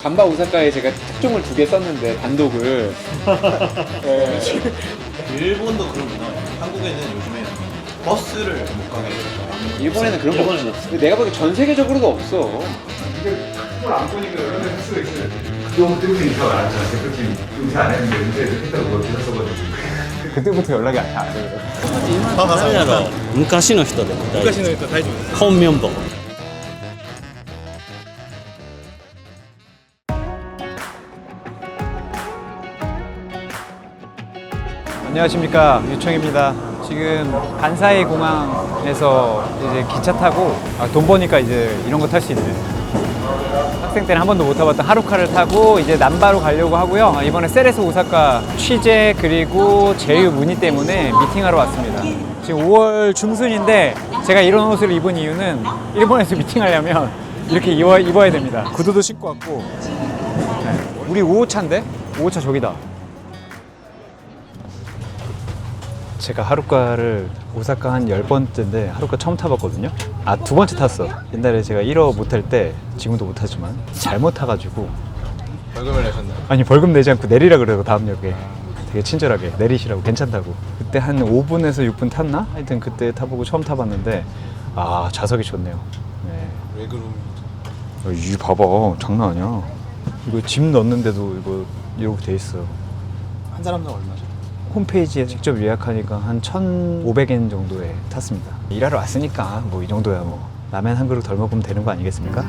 간바 오사카에 제가 특종을 2개 썼는데 단독을 네. 일본도 그런 문화예요. 한국에는 요즘에 버스를 못 가게 해요. 일본에는 그런 거 없지. 근데 내가 보기엔 전 세계적으로도 없어. 이게 탁구를 안 보니까 여러 가지 횟수가 있어요. 그동안 때문에 인사가 안 했잖아. 대표팀 은퇴 안 했는데 은퇴를 했다고 뭐 기사 써가지고. 그때부터 연락이 안 돼요. 誰やろう昔の人でも大丈夫本名簿 안녕하십니까, 유청입니다. 지금 간사이 공항에서 이제 기차 타고 돈 버니까 이제 이런 거 탈 수 있는 학생 때는 한 번도 못 타봤던 하루카를 타고 이제 남바로 가려고 하고요. 이번에 세레스 오사카 취재 그리고 제휴 문의 때문에 미팅하러 왔습니다. 지금 5월 중순인데 제가 이런 옷을 입은 이유는 일본에서 미팅하려면 이렇게 입어야 됩니다. 구두도 신고 왔고. 네. 우리 5호차인데? 5호차 저기다. 제가 하루카를 오사카 한 10번째인데 하루카 처음 타봤거든요. 아, 2번째 탔어. 옛날에 제가 1호 못 탈 때, 지금도 못 타지만 잘못 타가지고 벌금을 내셨나요? 아니, 벌금 내지 않고 내리라 그래요. 다음 역에 되게 친절하게 내리시라고, 괜찮다고. 그때 한 5분에서 6분 탔나? 하여튼 그때 타보고 처음 타봤는데 아, 좌석이 좋네요. 네. 왜 그럼? 이 봐봐, 장난 아니야. 이거 짐 넣는데도 이거 이렇게 돼 있어. 한 사람당 얼마죠? 홈페이지에 직접 예약하니까 한 1,500엔 정도에 탔습니다. 일하러 왔으니까 뭐 이 정도야 뭐 라면 한 그릇 덜 먹으면 되는 거 아니겠습니까?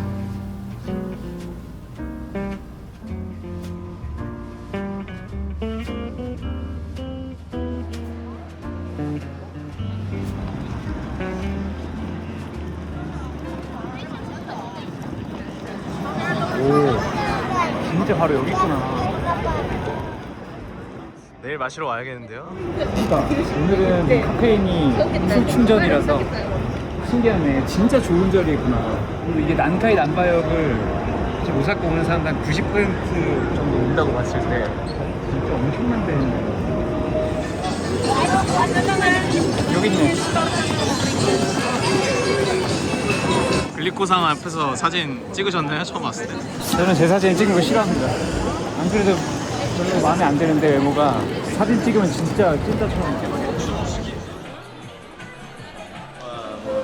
오, 진짜 바로 여기 있구나. 내일 마시러 와야겠는데요? 그러니까 오늘은 카페인이 술 충전이라서 신기하네. 진짜 좋은 자리구나. 그리고 이게 난카이 난바역을 지금 오사카 오는 사람 한 90% 정도 온다고 봤을 때 진짜 엄청난 데인데. 여기 있네. 글리코상 앞에서 사진 찍으셨나요? 처음 왔을 때? 저는 제 사진 찍는 거 싫어합니다. 안 그래도 별로 마음에 안 드는데 외모가 사진 찍으면 진짜 찐따처럼.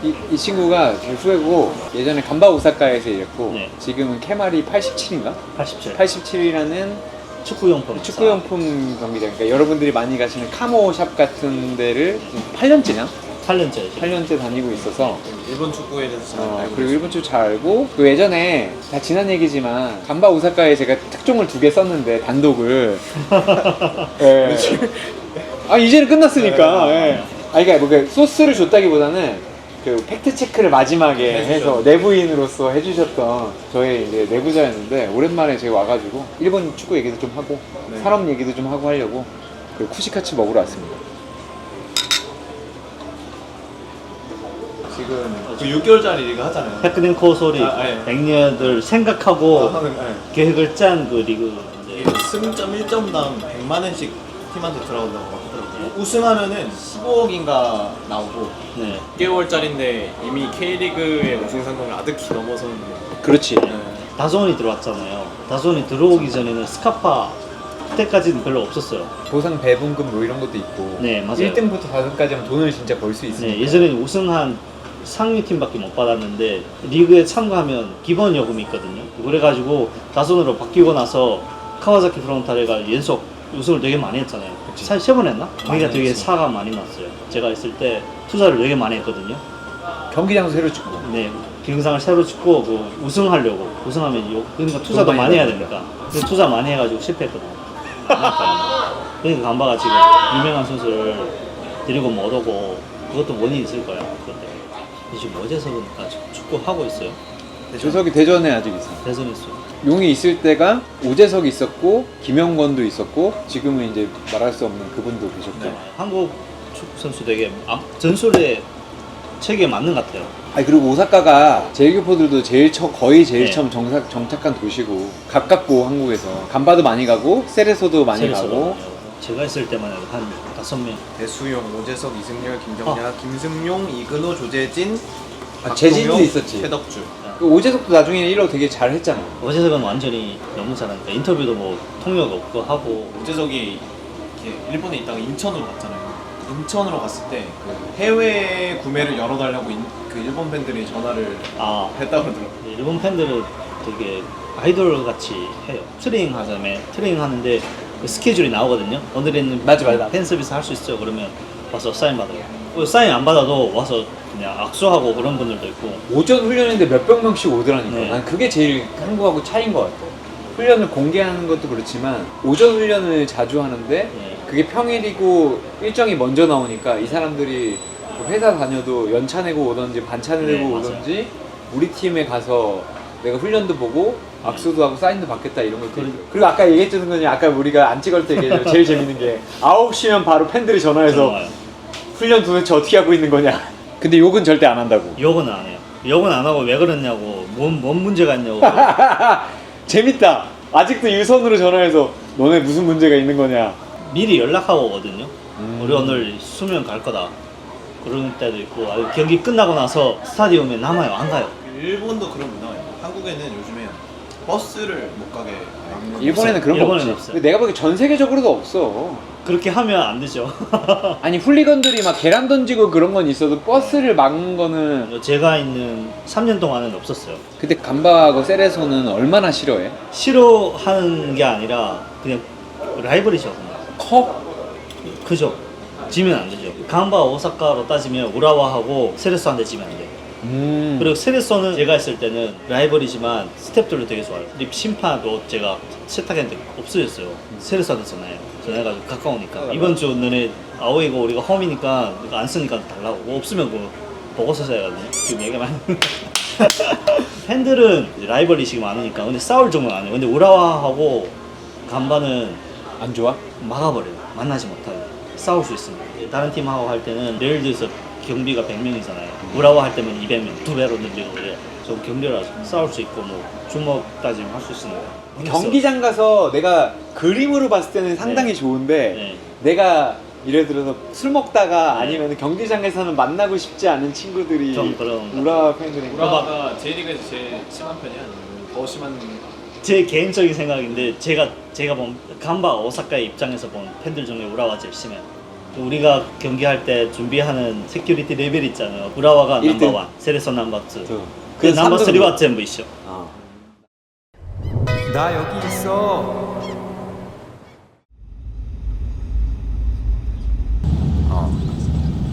이 친구가 제 후배고 예전에 간바 오사카에서 일했고 네. 지금은 캐마리 87인가? 87 87이라는 축구용품 축구용품 경기장. 그러니까 여러분들이 많이 가시는 카모샵 같은 데를 지금 8년째냐? 8년째 8년째 다니고 있어서 일본 축구에 대해서 잘 알고 그리고 일본 축구 잘 알고, 그 예전에 다 지난 얘기지만 간바 오사카에 제가 특종을 2개 썼는데 단독을 예. 아, 이제는 끝났으니까. 예. 아, 그러니까 뭐 그 소스를 줬다기보다는 그 팩트 체크를 마지막에 해서 내부인으로서 해주셨던 저의 이제 내부자였는데, 오랜만에 제가 와가지고 일본 축구 얘기도 좀 하고 산업 얘기도 좀 하고 하려고 그 쿠시카츠 먹으러 왔습니다. 지금 그 6개월짜리 리그 하잖아요. 백그린 코소리 네. 백년들 생각하고 계획을 짠 그 리그. 승점 1점당 100만 원씩 팀한테 들어온다고 하더라고요. 우승하면은 15억인가 나오고 네. 6개월짜리인데 이미 K리그의 우승 상금을 아득히 넘어서는. 그렇지. 다소원이 들어왔잖아요. 다소원이 들어오기 전에는 스카파 때까지는 별로 없었어요. 보상 배분금 뭐 이런 것도 있고. 네, 맞아요. 1등부터 5등까지는 돈을 진짜 벌 수 있으니까. 네, 예전에는 우승한 상위팀밖에 못 받았는데 리그에 참가하면 기본 요금이 있거든요. 그래가지고 다손으로 바뀌고 나서 카와사키 프론타레가 연속 우승을 되게 많이 했잖아요. 3번 했나? 거기가 되게 차가 많이 났어요. 제가 있을 때 투자를 되게 많이 했거든요. 경기장도 새로 짓고. 네, 기능상을 새로 짓고 그 우승하려고. 우승하면 그러니까 투자도 많이 많이 해야 나오니까. 되니까. 근데 투자 많이 해가지고 실패했거든요. 그러니까 간바가 지금 유명한 선수를 데리고 못 오고, 그것도 원인이 있을 거야. 그것 때문에. 지금 어제서는 축구 하고 있어요. 조석이 대전에 아직 있어. 대전에 있어요. 용이 있을 때가 오재석이 있었고 김영건도 있었고, 지금은 이제 말할 수 없는 그분도 계셨고. 네. 한국 축구 선수 되게 전술의 체계에 맞는 것 같아요. 아니, 그리고 오사카가 제일교포들도 거의 제일 네. 처음 정착한 도시고, 가깝고 한국에서 간바도 많이 가고 세레소도 많이 세레소도 가고. 많이 가고. 제가 있을 때만 해도 한 5명. 배수용, 오재석, 이승열, 김정야, 김승용, 이근호, 조재진, 재진도 박동영, 있었지. 최덕주. 오재석도 나중에 1호 되게 잘 했잖아. 오재석은 완전히 너무 잘하니까 인터뷰도 뭐 통역 없고 하고. 오재석이 이렇게 일본에 있다가 인천으로 갔잖아요. 인천으로 갔을 때 그 해외 구매를 열어달라고 그 일본 팬들이 전화를 아, 했다고 그러더라고요. 일본 팬들은 되게 아이돌 같이 해요. 트레이닝 하자면 트레이닝 하는데 그 스케줄이 나오거든요. 오늘은 맞아. 팬 서비스 할 수 있어요. 그러면 와서 사인 받아요. 사인 안 받아도 와서 그냥 악수하고 그런 분들도 있고. 오전 훈련인데 몇백 명씩 오더라니까. 네. 난 그게 제일 한국하고 차이인 것 같아. 훈련을 공개하는 것도 그렇지만 오전 훈련을 자주 하는데 네. 그게 평일이고 일정이 먼저 나오니까 이 사람들이 회사 다녀도 연차 내고 오던지 반차 내고 네, 맞아요. 오던지 우리 팀에 가서 내가 훈련도 보고 악수도 하고 사인도 받겠다 이런 것도 있고. 그리고 아까 얘기했던 거니 아까 우리가 안 찍을 때 얘기했죠. 제일 재밌는 게 9시면 바로 팬들이 전화해서 와요. 훈련 도대체 어떻게 하고 있는 거냐. 근데 욕은 절대 안 한다고. 욕은 안 해요. 욕은 안 하고 왜 그랬냐고, 뭔 문제가 있냐고. 재밌다. 아직도 유선으로 전화해서 너네 무슨 문제가 있는 거냐. 미리 연락하고 오거든요. 우리 오늘 수면 갈 거다. 그런 때도 있고, 경기 끝나고 나서 스타디움에 남아요. 안 가요. 일본도 그런 문화예요. 한국에는 요즘에 버스를 못 가게 막는 일본에는 그런 거 일본에는 없지. 없어요. 근데 내가 보기 전 세계적으로도 없어. 그렇게 하면 안 되죠. 아니 훌리건들이 막 계란 던지고 그런 건 있어도 버스를 막는 거는. 제가 있는 3년 동안은 없었어요. 근데 감바하고 세레소는 얼마나 싫어해? 싫어하는 게 아니라 그냥 라이벌이죠. 커? 그죠. 지면 안 되죠. 간바 오사카로 따지면 우라와하고 세레소한테 지면 안 돼요. 그리고 세레소는 제가 있을 때는 라이벌이지만 스태프들도 되게 좋아요. 그리고 심판도 제가 세탁했는데 없어졌어요. 세레소한테 전화해가지고 가까우니까 이번 주 너네 아오이고 우리가 홈이니까 이거 안 쓰니까 달라고. 뭐 없으면 그 보고서 써야 하거든요. 지금 얘기만 팬들은 라이벌이식이 많으니까 근데 싸울 정도는 안 해요. 근데 우라와하고 간바는 안 좋아? 막아버려요. 만나지 못하게 싸울 수 있습니다. 다른 팀하고 할 때는 예를 들어서 경비가 100명이잖아요. 우라와 할 때면 200명, 2배로 늘리고 그래. 좀 격렬하죠. 싸울 수 있고 뭐 주먹까지 할 수 있습니다. 경기장 가서 내가 그림으로 봤을 때는 상당히 좋은데 네. 내가 예를 들어서 술 먹다가 네. 아니면 경기장에서는 만나고 싶지 않은 친구들이 좀 그런 우라와 팬들이 우라와가 J리그에서 제일 심한 편이야? 아니면 더 심한? 제 개인적인 생각인데 제가 본 간바 오사카의 입장에서 본 팬들 중에 우라와 제일 심해요. 우리가 경기할 때 준비하는 세큐리티 레벨 있잖아요. 우라와가 일등. 넘버 1, 세레소 넘버 2. 그 그 넘버 삼등으로. 3와 전부 있어. 나 여기 있어.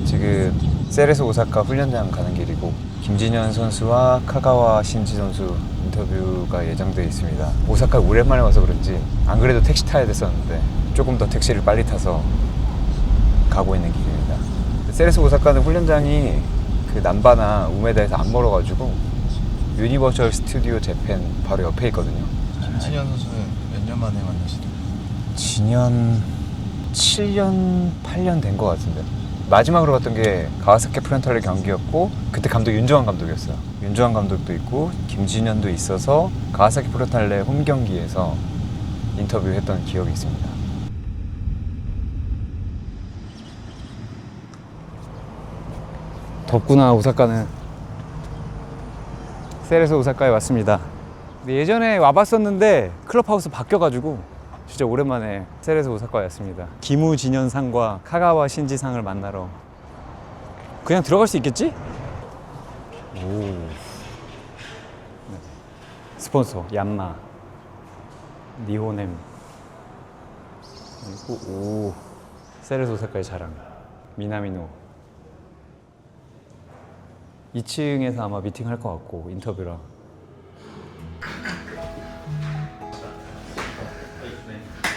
지금 세레소 오사카 훈련장 가는 길이고 김진현 선수와 카가와 신지 선수 인터뷰가 예정되어 있습니다. 오사카 오랜만에 와서 그런지 안 그래도 택시 타야 됐었는데 조금 더 택시를 빨리 타서 가고 있는 길입니다. 세레소 오사카는 훈련장이 그 남바나 우메다에서 안 멀어가지고 유니버셜 스튜디오 재팬 바로 옆에 있거든요. 김진현 선수는 몇 년 만에 만나시나요? 진현 7년, 8년 된 것 같은데 마지막으로 갔던 게 가와사키 프론탈레 경기였고 그때 감독 윤종환 감독이었어요. 윤종환 감독도 있고 김진현도 있어서 가와사키 프론탈레 홈 경기에서 인터뷰했던 기억이 있습니다. 덥구나 오사카는. 세레소 오사카에 왔습니다. 근데 예전에 와봤었는데 클럽하우스 바뀌어가지고 진짜 오랜만에 세레소 오사카에 왔습니다. 기무진현상과 카가와 신지상을 만나러. 그냥 들어갈 수 있겠지? 오. 네. 스폰서 얀마, 니호넴. 그리고 오. 세레소 오사카의 자랑 미나미노. 2층에서 아마 미팅 할 것 같고 인터뷰랑.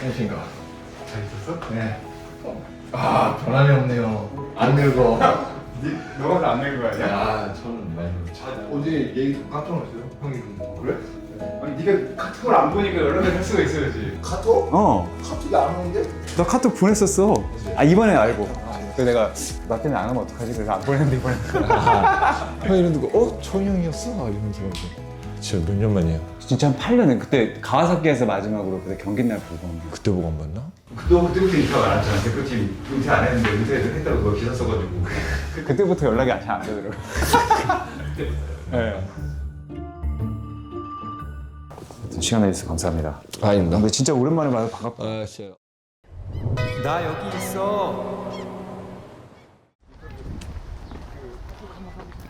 안녕하십니까. 잘 있었어? 네. 아 변함이 없네요. 안 늙어. 너가 안 늙은 거 아니야? 야 저는 많이 늙었지. 어제 얘기 깜짝 놀랐어요. 형이 그래? 아니 네가 카톡을 안 보니까 연락을 할 수가 있어야지. 카톡? 카톡이 안 오는데? 너 카톡 보냈었어. 아 이번에 알고. 그래서 내가 나 때문에 안 하면 어떡하지? 그래서 안 보냈는데 이번에. 형 이런 누가 천영이었어? 이러면서 진짜 몇 년 만이야? 진짜 한 8년은 그때 가와사키에서 마지막으로 그때 경기 날 보고. 그때 보고 안 봤나? 그때부터 인사가 많았잖아. 대표팀 은퇴 안 했는데 은퇴를 했다고 너 기사 써가지고. 그때부터 연락이 잘 안 되더라고. 네. 시간 내주셔서 감사합니다. 아닙니다. 근데 진짜 오랜만에 봐서 반갑다. 나 여기 있어.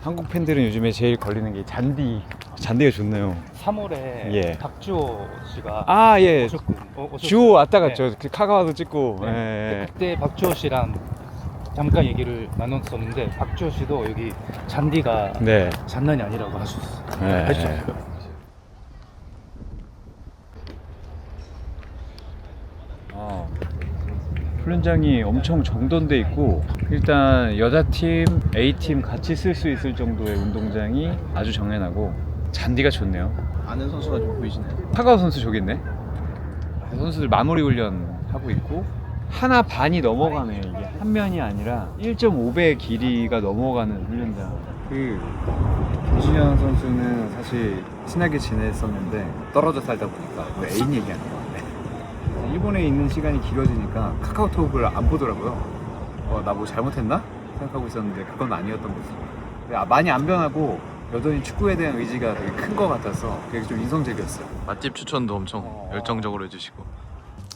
한국 팬들은 요즘에 제일 걸리는 게 잔디. 잔디가 좋네요. 3월에 예. 박주호 씨가 아 예. 오셨어요. 주호 왔다 네. 갔죠. 그 카가와도 찍고. 네. 예. 그때 박주호 씨랑 잠깐 얘기를 나눴었는데 박주호 씨도 여기 잔디가 네. 장난이 아니라고 하셨어요. 네. 하셨어요. 훈련장이 엄청 정돈돼 있고 일단 여자팀, A팀 같이 쓸 수 있을 정도의 운동장이 아주 정연하고 잔디가 좋네요. 아는 선수가 좀 보이시나요? 타가오 선수 저기 있네. 선수들 마무리 훈련 하고 있고 하나 반이 넘어가네. 이게 한 면이 아니라 1.5배 길이가 넘어가는 훈련장. 그 김신현 선수는 사실 친하게 지냈었는데 떨어져 살다 보니까 애인 얘기하는 거 같네. 일본에 있는 시간이 길어지니까 카카오톡을 안 보더라고요. 나 뭐 잘못했나 생각하고 있었는데 그건 아니었던 거죠. 많이 안 변하고 여전히 축구에 대한 의지가 되게 큰 것 같아서 그게 좀 인상적이었어요. 맛집 추천도 엄청 열정적으로 해주시고.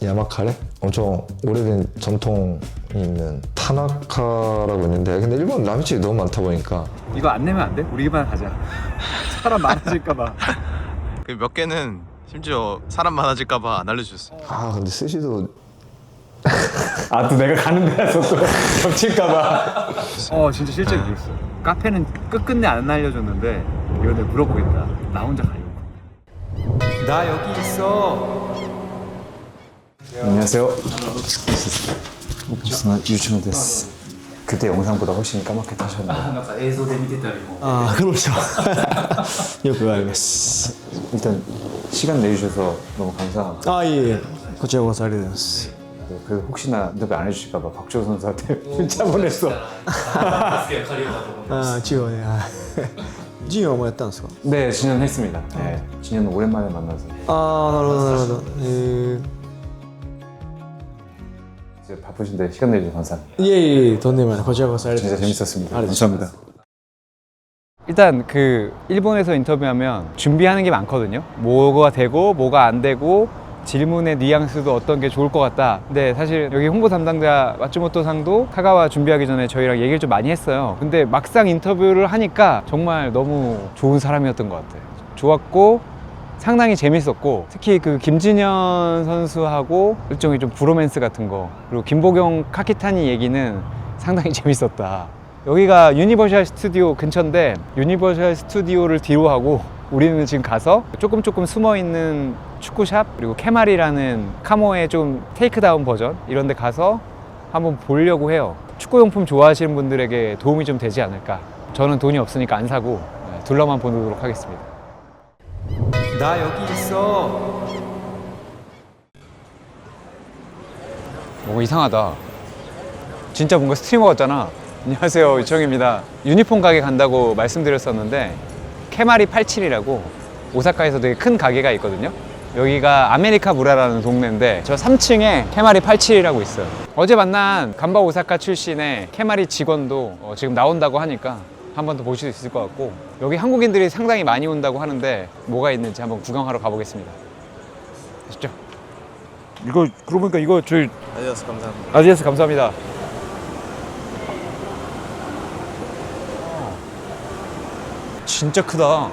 야마카레? 엄청 오래된 전통이 있는 타나카라고 있는데 근데 일본 라면집이 너무 많다 보니까 이거 안 내면 안 돼? 우리만 가자. 사람 많아질까봐. 그 몇 개는 심지어 사람 많아질까봐 안 알려주셨어요. 아 근데 스시도 또 내가 가는 데라서 또 겹칠까봐. 진짜 실제 그랬어. 카페는 끝끝내 안 알려줬는데 이거 내가 물어보겠다. 나 혼자 가려고. 나 여기 있어. 안녕하세요. 유치원 됐어. 그때 영상보다 훨씬 까맣게 타셨네. ああ、苦労してます。よく言われます。 일단 시간 내주셔서 너무 감사합니다. ああ、いえいえ、こちらこそありがとうございます。 그래서 혹시나 인터뷰 안 해주실까봐 박주호 선수한테 문자 보냈어. ああ、中央ね。はい。ジンはもうやったんですか。 네, 진현 했습니다. 네, 진현 오랜만에 만나서 ああ、なるほどなるほど。이제 바쁘신데 시간 내주셔서 감사합니다. いえいえ、とんでもない。こちらこそありがとう 진짜 ございます。 재밌었습니다. ありがとうございます 감사합니다. 일단 그 일본에서 인터뷰하면 준비하는 게 많거든요. 뭐가 되고 뭐가 안 되고 질문의 뉘앙스도 어떤 게 좋을 것 같다. 근데 사실 여기 홍보 담당자 마츠모토 상도 카가와 준비하기 전에 저희랑 얘기를 좀 많이 했어요. 근데 막상 인터뷰를 하니까 정말 너무 좋은 사람이었던 것 같아요. 좋았고 상당히 재밌었고 특히 그 김진현 선수하고 일종의 좀 브로맨스 같은 거 그리고 김보경 카키타니 얘기는 상당히 재밌었다. 여기가 유니버셜 스튜디오 근처인데 유니버셜 스튜디오를 뒤로 하고 우리는 지금 가서 조금 숨어있는 축구샵 그리고 캐마리라는 카모의 좀 테이크다운 버전 이런 데 가서 한번 보려고 해요. 축구용품 좋아하시는 분들에게 도움이 좀 되지 않을까. 저는 돈이 없으니까 안 사고 둘러만 보도록 하겠습니다. 나 여기 있어. 뭔가 이상하다. 진짜 뭔가 스트리머 같잖아. 안녕하세요, 유청입니다. 유니폼 가게 간다고 말씀드렸었는데 캐마리 87이라고 오사카에서 되게 큰 가게가 있거든요. 여기가 아메리카 무라라는 동네인데 저 3층에 캐마리 87이라고 있어요. 어제 만난 간바 오사카 출신의 캐마리 직원도 지금 나온다고 하니까 한 번 더 보실 수 있을 것 같고 여기 한국인들이 상당히 많이 온다고 하는데 뭐가 있는지 한번 구경하러 가보겠습니다. 아시죠? 이거 그러고 보니까 이거 저희 아디다스 감사합니다. 아디다스 감사합니다. 진짜 크다.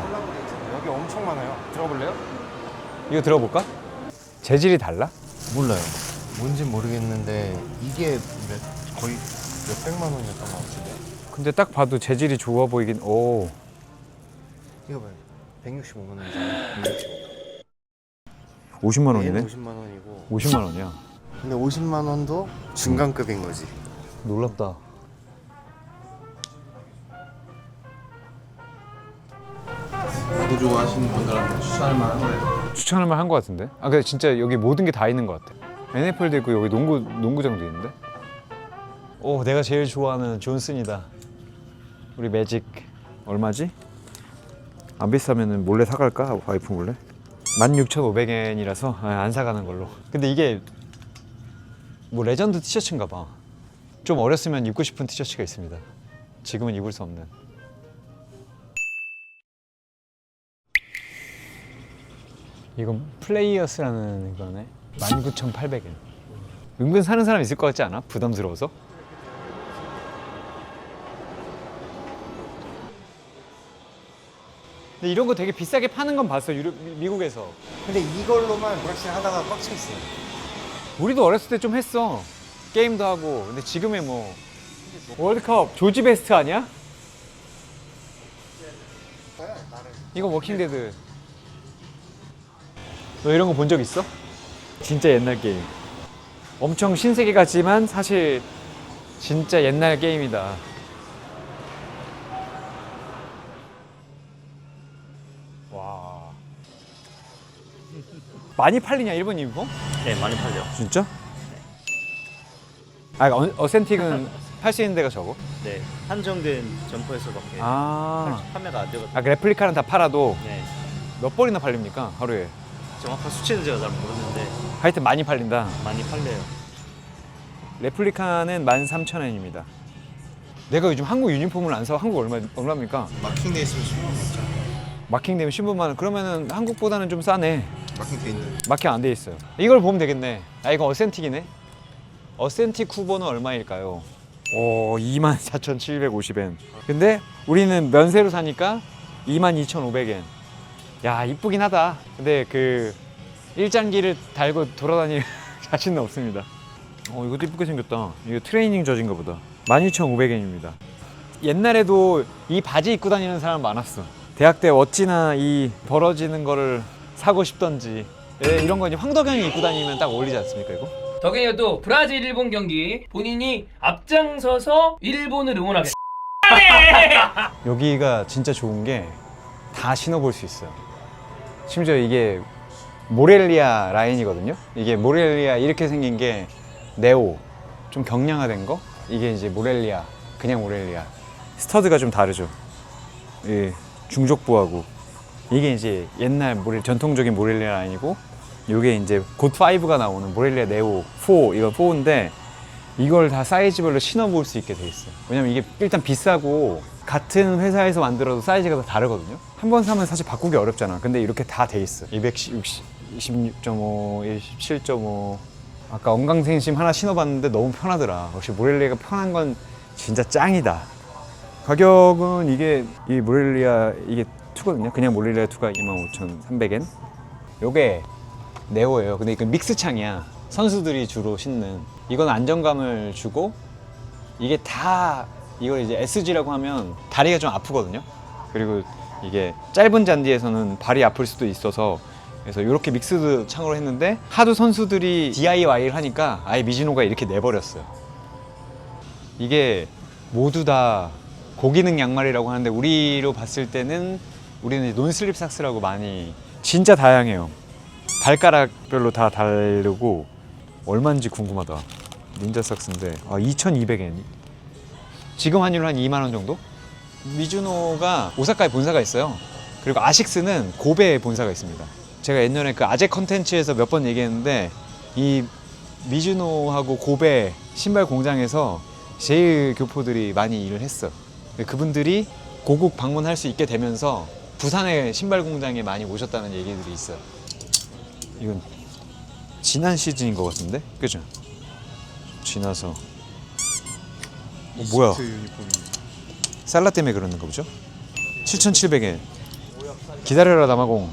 여기 엄청 많아요. 들어볼래요? 이거 들어볼까? 재질이 달라? 몰라요. 뭔진 모르겠는데 이게 거의 몇백만 원이었던 것 같은데. 근데 딱 봐도 재질이 좋아 보이긴. 오. 이거 봐요. 165만 원이잖아요. 50만 원이네. 50만 원이고. 50만 원이야. 근데 50만 원도 중간급인 거지. 놀랍다. 야구 좋아하시는 분들한테 추천할 만한 거예요. 추천할 만한 것 같은데? 근데 진짜 여기 모든 게 다 있는 것 같아. NFL도 있고 여기 농구장도 있는데? 오, 내가 제일 좋아하는 존슨이다. 우리 매직. 얼마지? 안 비싸면 몰래 사갈까? 와이프 몰래? 16,500엔이라서 안 사가는 걸로. 근데 이게 뭐 레전드 티셔츠인가 봐. 좀 어렸으면 입고 싶은 티셔츠가 있습니다. 지금은 입을 수 없는. 이건 플레이어스라는 거네. 19,800엔. 은근 사는 사람 있을 것 같지 않아? 부담스러워서? 근데 이런 거 되게 비싸게 파는 건 봤어, 미국에서. 근데 이걸로만 오락실 하다가 꽉 차 있어요. 우리도 어렸을 때 좀 했어. 게임도 하고. 근데 지금의 뭐 월드컵 조지 베스트 아니야? 이거 워킹데드. 너 이런 거 본 적 있어? 진짜 옛날 게임. 엄청 신세계 같지만 사실 진짜 옛날 게임이다. 와. 많이 팔리냐 일본 유니폼? 네, 많이 팔려. 진짜? 아, 어센틱은 팔 수 있는 데가 저거? 네, 한정된 점포에서밖에 아, 판매가 안 되거든요. 아, 레플리카는 다 팔아도 네, 몇 벌이나 팔립니까? 하루에? 정확한 수치는 제가 잘 모르는데 하여튼 많이 팔린다. 많이 팔려요. 레플리카는 13,000엔입니다. 내가 요즘 한국 유니폼을 안 사고 한국 얼마입니까? 마킹돼 있으면 10만 원 넘죠. 마킹되면 15만 원. 그러면은 한국보다는 좀 싸네. 마킹돼 있는. 마킹 안 돼 있어요. 이걸 보면 되겠네. 아, 이거 어센틱이네. 어센틱 후보는 얼마일까요? 오, 24,750엔. 근데 우리는 면세로 사니까 22,500엔. 야, 이쁘긴 하다. 근데 그 일장기를 달고 돌아다닐 자신은 없습니다. 이것도 이쁘게 생겼다. 이거 트레이닝 저진가 보다. 12,500엔입니다. 옛날에도 이 바지 입고 다니는 사람 많았어. 대학 때 어찌나 이 벌어지는 거를 사고 싶던지. 예, 이런 거 이제 황덕영이 입고 다니면 딱 어울리지 않습니까, 이거? 덕행이도 브라질 일본 경기 본인이 앞장서서 일본을 응원하게. 여기가 진짜 좋은 게 다 신어볼 수 있어요. 심지어 이게 모렐리아 라인이거든요. 이게 모렐리아 이렇게 생긴 게 네오, 좀 경량화된 거. 이게 이제 모렐리아, 그냥 모렐리아. 스터드가 좀 다르죠. 예, 중족부하고. 이게 이제 옛날 전통적인 모렐리아 라인이고, 이게 이제 곧 5가 나오는 모렐리아 네오 4, 이건 4인데 이걸 다 사이즈별로 신어볼 수 있게 돼 있어요. 왜냐면 이게 일단 비싸고 같은 회사에서 만들어도 사이즈가 다 다르거든요. 한 번 사면 사실 바꾸기 어렵잖아. 근데 이렇게 다 돼 있어. 26.5, 27.5. 아까 엉강생심 하나 신어봤는데 너무 편하더라. 역시 모렐리아가 편한 건 진짜 짱이다. 가격은 이게 이 모렐리아 이게 2거든요. 그냥 모렐리아 2가 25,300엔. 요게 네오예요. 근데 이건 믹스 창이야. 선수들이 주로 신는. 이건 안정감을 주고, 이게 다 이걸 이제 SG라고 하면 다리가 좀 아프거든요. 그리고 이게 짧은 잔디에서는 발이 아플 수도 있어서, 그래서 이렇게 믹스드 창으로 했는데 하도 선수들이 DIY를 하니까 아예 미즈노가 이렇게 내버렸어요. 이게 모두 다 고기능 양말이라고 하는데 우리로 봤을 때는 우리는 논슬립 삭스라고 많이, 진짜 다양해요. 발가락별로 다 다르고. 얼마인지 궁금하다. 닌자 삭스인데 2,200엔. 지금 환율로 한 2만 원 정도? 미즈노가 오사카에 본사가 있어요. 그리고 아식스는 고베에 본사가 있습니다. 제가 옛날에 그 아재 컨텐츠에서 몇 번 얘기했는데, 이 미즈노하고 고베 신발 공장에서 제일 교포들이 많이 일을 했어. 그분들이 고국 방문할 수 있게 되면서 부산의 신발 공장에 많이 오셨다는 얘기들이 있어요. 이건 지난 시즌인 것 같은데? 그죠? 지나서. 뭐야? 살라 때문에 그러는 거 보죠? 7,700엔. 기다려라 남아공.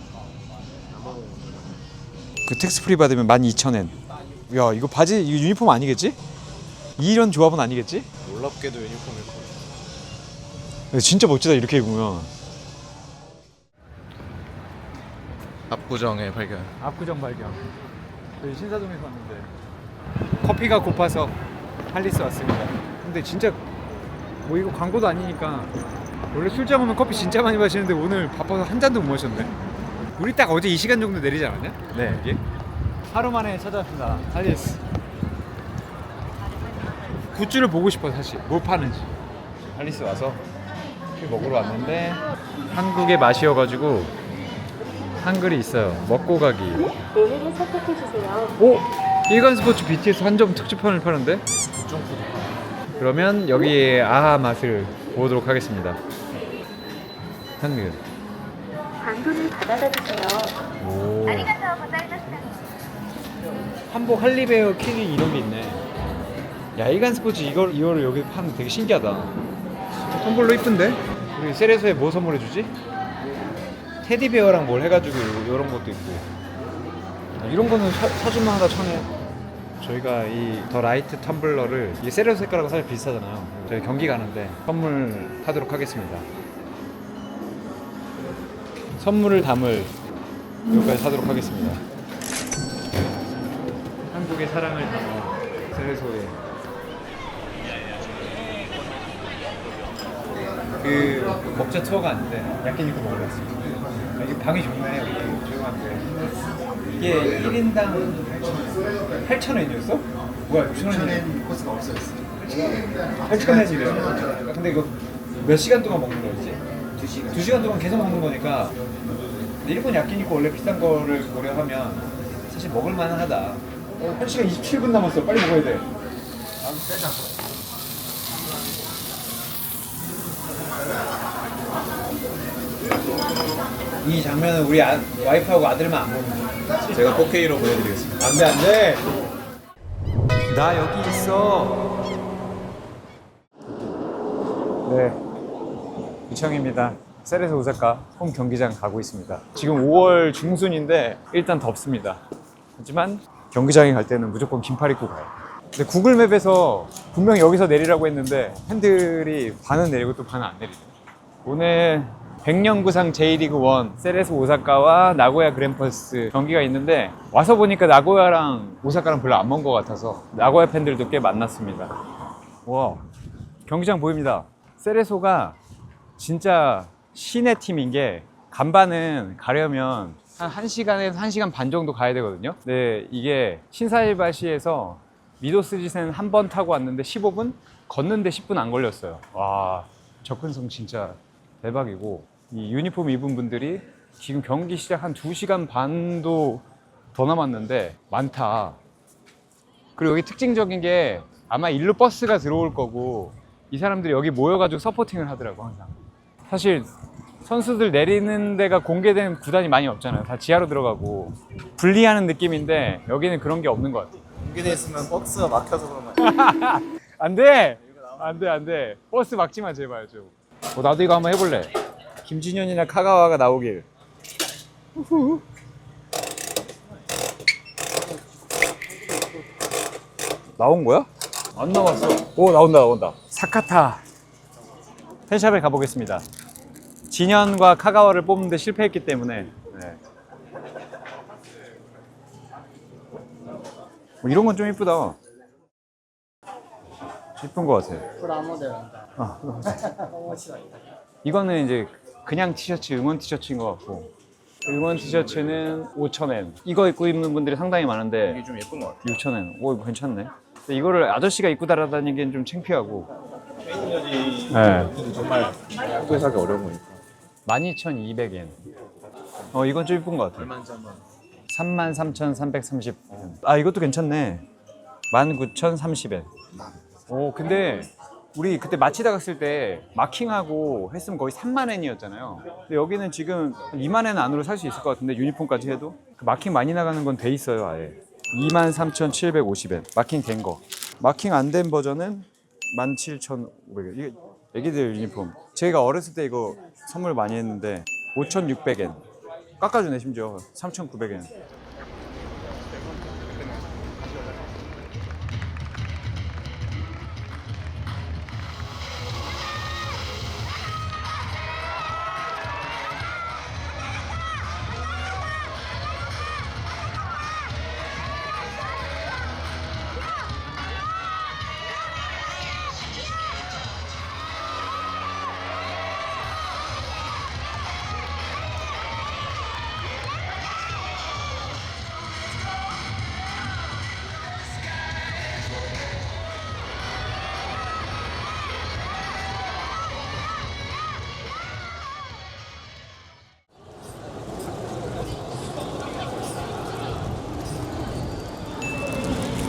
그 텍스 프리 받으면 12,000엔. 야, 이거 바지, 이거 유니폼 아니겠지? 이런 조합은 아니겠지? 놀랍게도 유니폼일 거예요. 진짜 멋지다, 이렇게 입으면. 압구정의 발견. 압구정 발견. 저희 신사동에서 왔는데 커피가 고파서 할리스 왔습니다. 근데 진짜 뭐 이거 광고도 아니니까, 원래 술장 오면 커피 진짜 많이 마시는데 오늘 바빠서 한 잔도 못 마셨네. 우리 딱 어제 이 시간 정도 내리지 않았냐? 네. 여기? 하루 만에 찾아왔습니다. 할리스. 굿즈를 보고 싶어 사실. 뭘 파는지. 할리스 와서 커피 먹으러 왔는데 한국의 맛이어가지고 한글이 있어요. 먹고 가기. 메뉴를 선택해주세요. 오! 일간 스포츠 BTS 한정 특집판을 파는데? 그러면 여기에 아하 맛을 보도록 하겠습니다. 한글. 당근을 받아다 주세요. 오. 한복 할리베어 키링 이런 게 있네. 야, 일간 스포츠 이거를 여기 파는 되게 신기하다. 텀블러 이쁜데? 우리 세레소에 뭐 선물해주지? 테디베어랑 뭘 해가지고 이런 것도 있고. 이런 거는 사주면 하나 천에. 저희가 이 더 라이트 텀블러를 이게 세레소 색깔하고 사실 비슷하잖아요. 저희 경기 가는데 선물하도록 하겠습니다. 선물을 담을 이거까지 사도록 하겠습니다. 한국의 사랑을 담아 세레소에 그 먹자 투어가 아닌데 야끼니쿠 먹으러 왔습니다. 이게 방이 좋네. 여기 조용한데 이게 1인당 8,000원이었어? 뭐야 6,000원이네. 코스가 없어졌어. 8,000원이래. 근데 이거 몇 시간 동안 먹는 거였지? 2시간. 2시간 동안 계속 먹는 거니까. 일본 야끼니쿠 원래 비싼 거를 고려하면 사실 먹을 만은 하다. 1시간 27분 남았어. 빨리 먹어야 돼. 이 장면은 우리 와이프하고 아들만 안 보는 거야. 제가 4K로 보여드리겠습니다. 안 돼, 안 돼. 나 여기 있어. 네, 유청입니다. 세레소 오사카 홈 경기장 가고 있습니다. 지금 5월 중순인데 일단 덥습니다. 하지만 경기장에 갈 때는 무조건 긴팔 입고 가요. 근데 구글맵에서 분명히 여기서 내리라고 했는데 팬들이 반은 내리고 또 반은 안 내리죠. 오늘 100년 구상 J리그 1 세레소 오사카와 나고야 그랜퍼스 경기가 있는데 와서 보니까 나고야랑 오사카랑 별로 안 먼 것 같아서 나고야 팬들도 꽤 만났습니다. 와, 경기장 보입니다. 세레소가 진짜 시내 팀인 게 간반은 가려면 한 1시간에서 1시간 반 정도 가야 되거든요. 근데 이게 신사일바시에서 미도스짓은 한 번 타고 왔는데 15분? 걷는데 10분 안 걸렸어요. 와, 접근성 진짜 대박이고 이 유니폼 입은 분들이 지금 경기 시작 한 2시간 반도 더 남았는데 많다. 그리고 여기 특징적인 게 아마 일로 버스가 들어올 거고 이 사람들이 여기 모여가지고 서포팅을 하더라고 항상. 사실 선수들 내리는 데가 공개된 구단이 많이 없잖아요. 다 지하로 들어가고 분리하는 느낌인데 여기는 그런 게 없는 것 같아요. 공개돼 있으면 버스가 막혀서 그런 거야. 안 돼! 안 돼. 버스 막지 마 제발 좀. 나도 이거 한번 해볼래. 김진현이나 카가와가 나오길. 우후. 나온 거야? 안 나왔어. 오, 나온다. 사카타. 펜샵에 가보겠습니다. 진현과 카가와를 뽑는데 실패했기 때문에. 네. 이런 건 좀 이쁘다. 이쁜 것 같아. 이거는 이제 그냥 티셔츠, 응원 티셔츠인 것 같고 응원 티셔츠는 5,000엔. 이거 입고 입는 분들이 상당히 많은데 이게 좀 예쁜 것 같아요. 6,000엔. 오, 이거 괜찮네. 근데 이거를 아저씨가 입고 달아다니기엔 좀 창피하고. 네. 정말 한국에 사기 어려운 거니까. 12,200엔. 이건 좀 이쁜 것 같아. 얼마인지 한번. 33,330엔. 아, 이것도 괜찮네. 19,030엔. 오, 근데 우리 그때 마치다 갔을 때 마킹하고 했으면 거의 30,000엔이었잖아요. 근데 여기는 지금 20,000엔 안으로 살 수 있을 것 같은데 유니폼까지 해도 그 마킹 많이 나가는 건 돼 있어요. 아예 23,750엔 마킹 된 거. 마킹 안 된 버전은 17,500엔. 이게 애기들 유니폼. 제가 어렸을 때 이거 선물 많이 했는데 5,600엔 깎아주네. 심지어 3,900엔.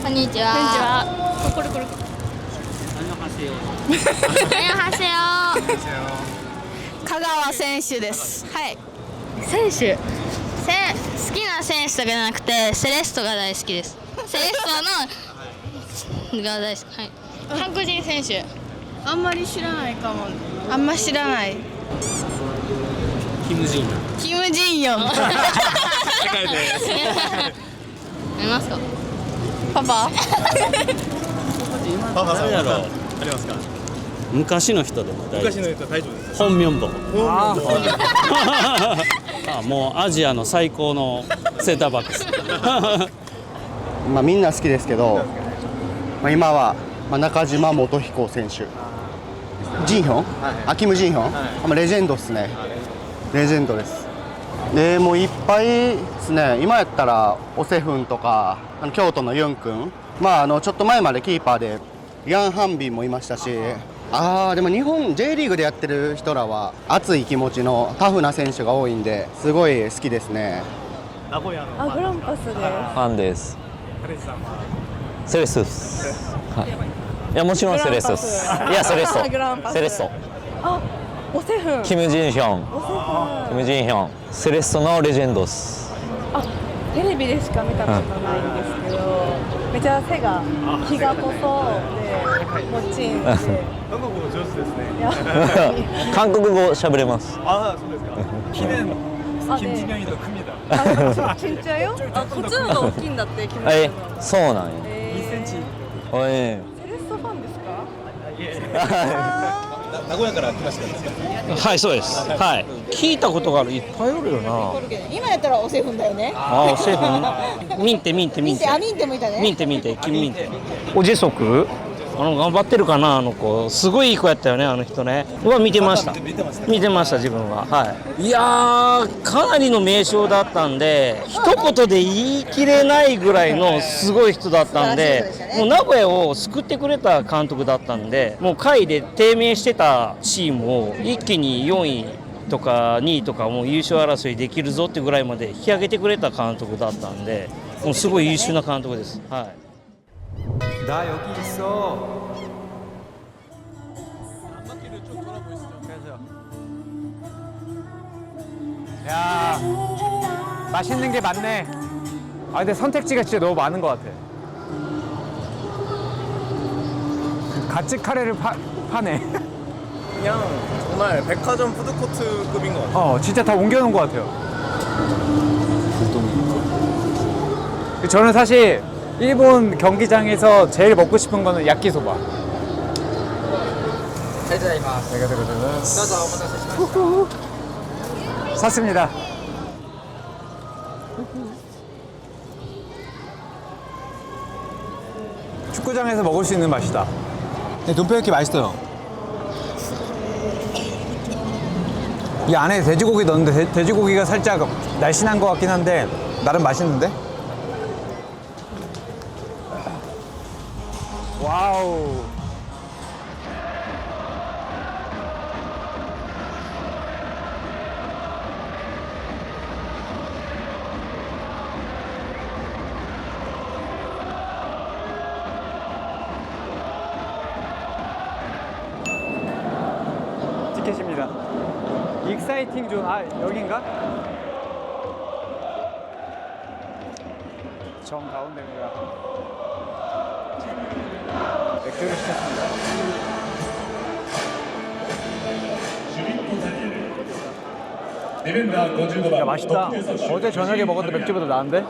안녕하세요. 안녕하세요. 香川選手です。はい。選手。好きな選手とかじゃなくてセレッソが大好きです。セレッソのが大好き。はい。韓国人選手。あんまり知らないかも。あんま知らない。キム・ジンヨン。キム・ジンヨン。世界で。ありますか。パパ。パパさん誰だろう。ありますか？昔の人でも大丈夫。昔の人大丈夫です。本ミョンボン。あ、もうアジアの最高のセンターバックス。まあみんな好きですけど、まあ、今は、まあ、中島元彦選手、ジンヒョン、アキム・ジンヒョン、まあ、レジェンドっすね、レジェンドです。でもういっぱいですね。今やったらオセフンとか京都のユン君、まあちょっと前までキーパーでヤン・ハンビンもいましたし、でも日本 J リーグでやってる人らは熱い気持ちのタフな選手が多いんですごい好きですね。名古屋のグランパスでファンです。カレッジさんはセレッソです。はい。いやもちろんセレッソです。いやセレッソ。セレッソ。あ、オセフン。キム・ジンヒョン。キム・ジンヒョン。セレッソのレジェンドです。あ、テレビでしか見たことないんですけど、めちゃ背が日が細でもっちんで。韓国語上手ですね。韓国語喋れます。そうですか。記念김진영이도 큽니다. 진짜요? 아, 거주는 더 웃긴だってキムえ、そうなんや。2センチ。えセレッソファンですか？名古屋から来ました。はい、そうです。はい。聞いたことがある。いっぱいおるよな。今やったらオセフンだよね。あ、オセフン。ミンテ。ミンテもいたね。ミンテ、キムミンテ。おジェソク？頑張ってるかな、あの子。すごいいい子やったよね、あの人ね。見てました。見てました、自分は。はい。いやー、かなりの名将だったんで、一言で言い切れないぐらいのすごい人だったんで、もう名古屋を救ってくれた監督だったんで、もう下位で低迷してたチームを一気に4位とか2位とかもう優勝争いできるぞってぐらいまで引き上げてくれた監督だったんで、もうすごい優秀な監督です。はい。나 여기 있어. 야, 맛있는 게 많네. 아, 근데 선택지가 진짜 너무 많은 것 같아. 가치 카레를 파네. 그냥 정말 백화점 푸드코트급인 것 같아요. 진짜 다 옮겨놓은 것 같아요. 저는 사실 일본 경기장에서 제일 먹고 싶은 거는 야끼소바. 샀습니다. 축구장에서 먹을 수 있는 맛이다. 네, 돈뼈焼き맛있어요. 이 안에 돼지고기 넣었는데 돼지고기가 살짝 날씬한 것 같긴 한데 나름 맛있는데? 와우. 티켓입니다. 익사이팅 존, 여긴가? 정 가운데입니다. 맥주를 시켰습니다. 야, 맛있다. 어제 저녁에 먹었던 맥주보다 나은데?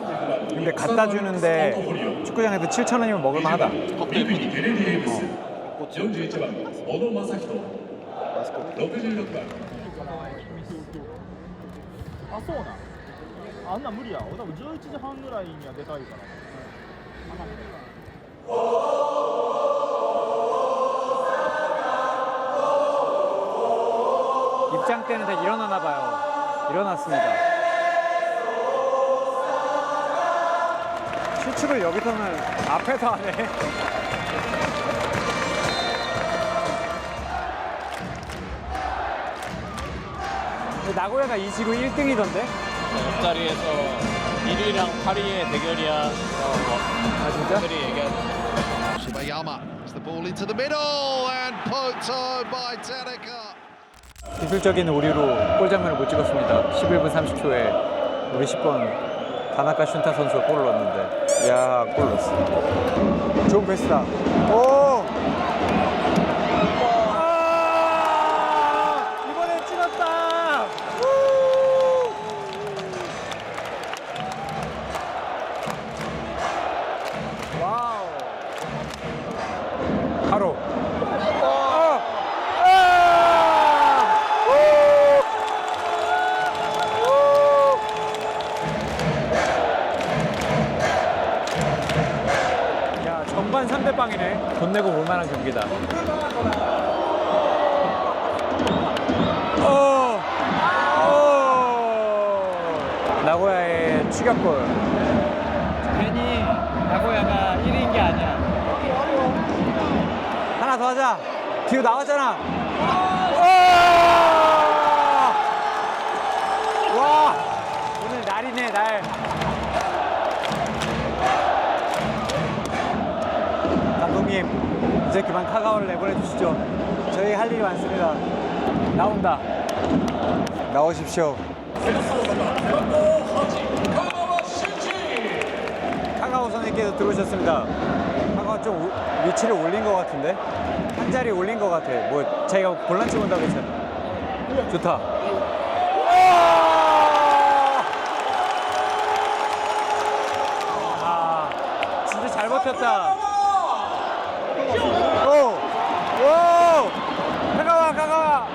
근데 갖다 주는데 축구장에서 7,000원이면 먹을만하다. 아, そうなんあんな無理や。多分11時半ぐらいには出たいから。 입장 때는 다 일어나나 봐요. 일어났습니다. 추측을 여기서는 앞에서 하네. 나고야가 이지고 1등이던데? 옆자리에서 1위랑 8위의 대결이야. 아 진짜? 들이 얘기하는. Shibayama, it's the ball into the middle and poked home by Tanaka. 기술적인 오류로 골 장면을 못 찍었습니다. 11분 30초에 우리 10번 다나카 슌타 선수가 골을 넣었는데, 야, 골 넣었어. 좋은 패스다. 오! 이번엔 찔렀다! 와우! 바로. 야, 전반 3대0이네. 돈 내고 볼만한 경기다. 나고야의 추격골. 괜히 나고야가 1위인 게 아니야. 하나 더 하자. 뒤로 나왔잖아. 와, 오늘 날이네, 날. 감독님, 이제 그만 카가오를 내보내 주시죠. 저희 할 일이 많습니다. 나온다. 나오십시오. 카가오 선생님께서 들어오셨습니다. 카가오 좀 위치를 올린 것 같은데? 한 자리 올린 것 같아. 뭐 자기가 볼란치 본다고 했잖아. 좋다. 아, 진짜 잘 버텼다. 오! 오! 카가와, 카가와!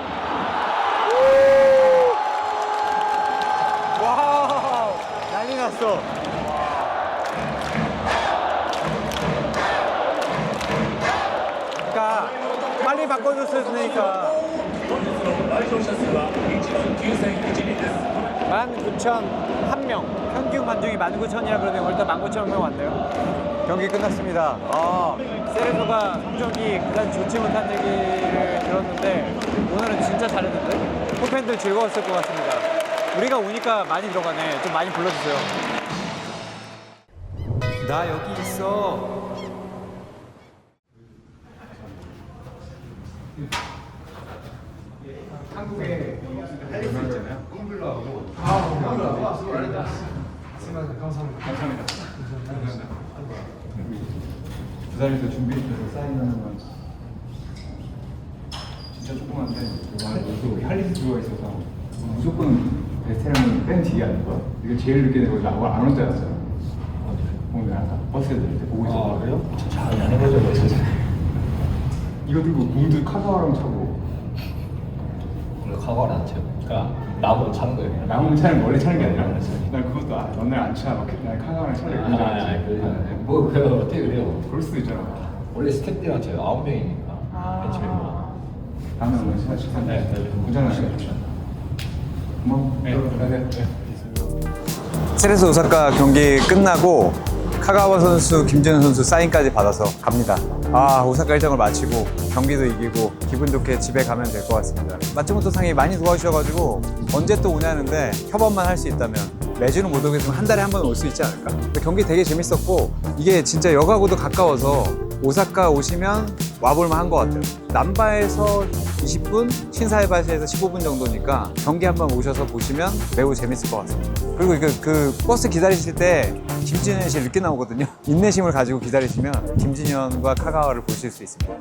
와우! 난리 났어. 그러니까 빨리 바꿔줬으니까 19,001명. 평균 관중이 19,000이라 그러면 일단 19,000명 왔네요. 경기 끝났습니다. 세레소가 성적이 그다지 좋지 못한 얘기를 들었는데 오늘은 진짜 잘했는데 팬들 즐거웠을 것 같습니다. 우리가 오니까 많이 들어가네. 좀 많이 불러주세요. 나 여기 있어. 한국에 할수 있잖아요. 홈블러하고. 감사합니다. 부산에서 준비해서 사인하는 건 진짜 조그만데 또 할리스 들어가 있어서 무조건 베테랑은 뺀 뒤에 아닌 거야. 이거 제일 늦게 내고 나고 안 올 줄 알았어요. 오늘 아까 버스에 들을 때 보고 있었거든요. 그래요? 잘 안 해보죠, 진짜. 이거 들고 공도 카카오랑 차고. 원래 카가오를 안 쳐요. 그러니까 나무를 차는 거예요. 나무를 차는 원래 차는 게 아니라 난 그것도 너네 안 차. 난 카카오랑 차는 게 뭔지 알지. 뭐 그래요? 어떻게 그래요? 그럴 수도 있잖아. 원래 스태프들이랑 저희 9명이니까 벤치 멤버. 다음에 오늘 시간 고생하시겠죠. 뭐, 세레소 오사카 경기 끝나고 카가와 선수, 김준현 선수 사인까지 받아서 갑니다. 오사카 일정을 마치고 경기도 이기고 기분 좋게 집에 가면 될 것 같습니다. 마츠모토 상이 많이 도와주셔가지고 언제 또 오냐는데 협업만 할 수 있다면 매주는 못 오겠지만 한 달에 한 번 올 수 있지 않을까. 경기 되게 재밌었고 이게 진짜 역하고도 가까워서 오사카 오시면 와볼만 한 것 같아요. 남바에서 20분, 신사이바시에서 15분 정도니까 경기 한번 오셔서 보시면 매우 재밌을 것 같습니다. 그리고 그 버스 기다리실 때 김진현 씨 늦게 나오거든요. 인내심을 가지고 기다리시면 김진현과 카가와를 보실 수 있습니다.